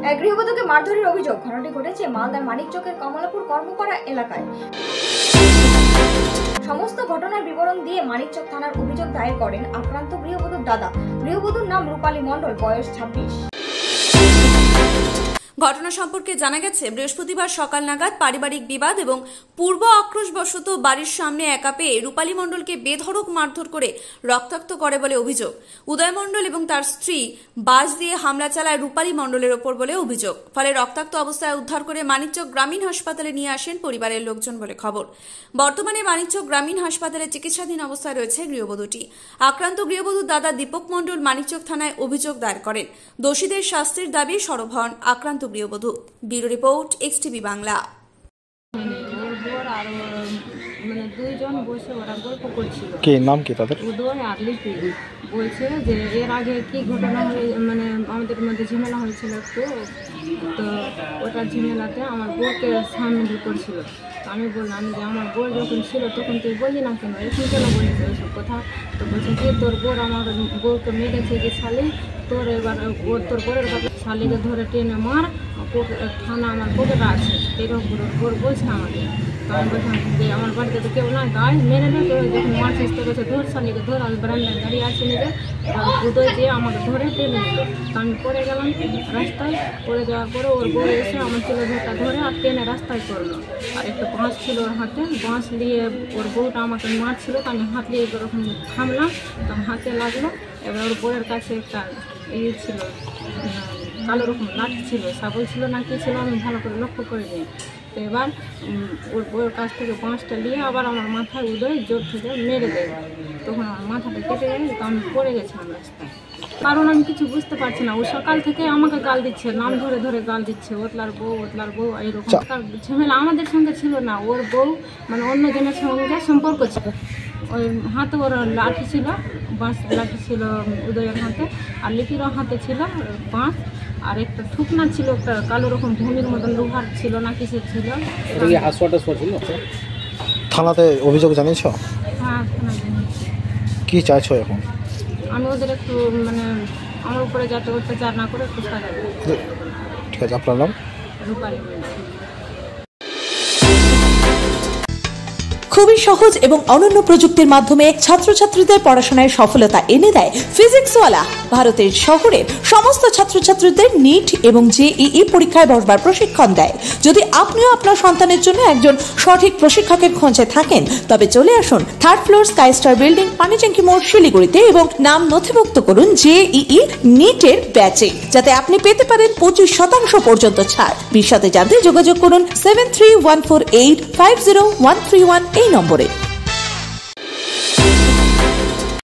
এক গৃহবধূকে মারধরের অভিযোগ। ঘটনাটি ঘটেছে মালদার মানিকচকের কমলাপুর কর্মপাড়া এলাকায়। সমস্ত ঘটনার বিবরণ দিয়ে মানিকচক থানার অভিযোগ দায়ের করেন আক্রান্ত গৃহবধূর দাদা। গৃহবধূর নাম রূপালী মণ্ডল, বয়স 26। ঘটনা সম্পর্কে জানা গেছে, বৃহস্পতিবার সকাল নাগাদ পারিবারিক বিবাদ এবং পূর্ব আক্রোশবশত বাড়ির সামনে একা পেয়ে রূপালী মণ্ডলকে বেধড়ক মারধর করে রক্তাক্ত করে বলে অভিযোগ। উদয় মণ্ডল এবং তার স্ত্রী বাস দিয়ে হামলা চালায় রূপালী মণ্ডলের ওপর বলে অভিযোগ। ফলে রক্তাক্ত অবস্থায় উদ্ধার করে মানিকচক গ্রামীণ হাসপাতালে নিয়ে আসেন পরিবারের লোকজন বলে খবর। বর্তমানে মানিকচক গ্রামীণ হাসপাতালে চিকিৎসাধীন অবস্থায় রয়েছে গৃহবধূটি। আক্রান্ত গৃহবধূর দাদা দীপক মণ্ডল মানিকচক থানায় অভিযোগ দায়ের করেন। দোষীদের শাস্তির দাবি সরব হন আক্রান্ত গৃহবধূ। Bureau report, XTV Bangla. দুইজন বসে ওরা গল্প করছিল। কে নাম কি তাদের? উদয় আর লিপি। বলছে যে এর আগে কি ঘটনা হয়ে আমাদের মধ্যে ঝামেলা হয়েছিল একটু, তো ওটার ঝামেলাতে আমার বউকে সামিল করছিল। আমি বললাম যে আমার বউ যখন ছিল তখন তুই বললি না কেন, এখন কেন বলিস ওইসব কথা? তো বলছে কি তোর বউ আমার বউকে মেরেছে যে শালি, তোর এবার তোর বউয়ের কথা শালিকে ধরে টেনে মার, থানা আমার পকেটে আছে, এরকম বউর বলছে আমাকে। তো আমি বলছিলাম যে আমার বাড়িতে তো কেউ না, গায়ে মেরে নেই, তো যখন মার চেষ্টা করছে ধর শালিকে ধর, আমি বারান্দায় দাঁড়িয়ে আছি নিজে, উদয় দিয়ে আমাকে ধরে টেনে নিল। তো আমি পড়ে গেলাম রাস্তায়। পড়ে যাওয়ার পরে ওর বউ এসে আমার ছেলে ধরটা ধরে আর টেনে রাস্তায় করলো। আর একটা বাঁশ ছিল ওর হাতে, বাঁশ নিয়ে ওর বউটা আমাকে মারছিল, তো আমি হাত নিয়ে ওরকম থামলাম, তো হাতে লাগলো। এবার ওর বউয়ের কাছে একটা ইয়ে ছিল, কালো রকম লাঠি ছিল, সাবল ছিল না কি ছিল আমি ভালো করে লক্ষ্য করে নিই। তো এবার ওর বউয়ের কাছ থেকে বাঁশটা নিয়ে আবার আমার মাথায় উদয় জোর থেকে মেরে দেয়। তখন আমার মাথাটা কেটে গেল, তো আমি পড়ে গেছিলাম রাস্তায়। কারণ আমি কিছু বুঝতে পারছি না, ও সকাল থেকে আমাকে গাল দিচ্ছে, নাম ধরে ধরে গাল দিচ্ছে, ওতলার বউ এইরকম। তার ঝামেলা আমাদের সঙ্গে ছিল না, ওর বউ অন্য জনের সঙ্গে সম্পর্ক ছিল। ওই হাতে ওর লাঠি ছিল, বাঁশ লাঠি ছিল উদয়ের হাতে, আর লিপিরও হাতে ছিল বাঁশ, আর একটা ঠুকনা ছিল, একটা কালো রকম ভূমির মতন লোহার ছিল না কিসের ছিল। থানাতে অভিযোগ জানিয়েছ? হ্যাঁ, থানায় জানিয়েছি। কি চাইছো এখন? আমি ওদের একটু আমার উপরে যাতে অত্যাচার না করে একটু সাজা দেয়। ঠিক আছে, আপনার নাম? রূপালী। খুবই সহজ এবং অনন্য প্রযুক্তির মাধ্যমে ছাত্রছাত্রীদের পড়াশোনায় সফলতা এনে দেয় ফিজিক্সওয়ালা। ভারতের শহরের সমস্ত ছাত্রছাত্রীদের নিট এবং জেইই পরীক্ষায় বসবার প্রশিক্ষণ দেয়। যদি আপনিও আপনার সন্তানের জন্য একজন সঠিক প্রশিক্ষকের খোঁজে থাকেন, তবে চলে আসুন 3rd floor sky star building, Panitanki মোড়, শিলিগুড়িতে, এবং নাম নথিভুক্ত করুন জেইই নিটের ব্যাচে, যাতে আপনি পেতে পারেন 25% পর্যন্ত ছাড়। বিশদে জানতে যোগাযোগ করুন 7314850131 এই নম্বরে।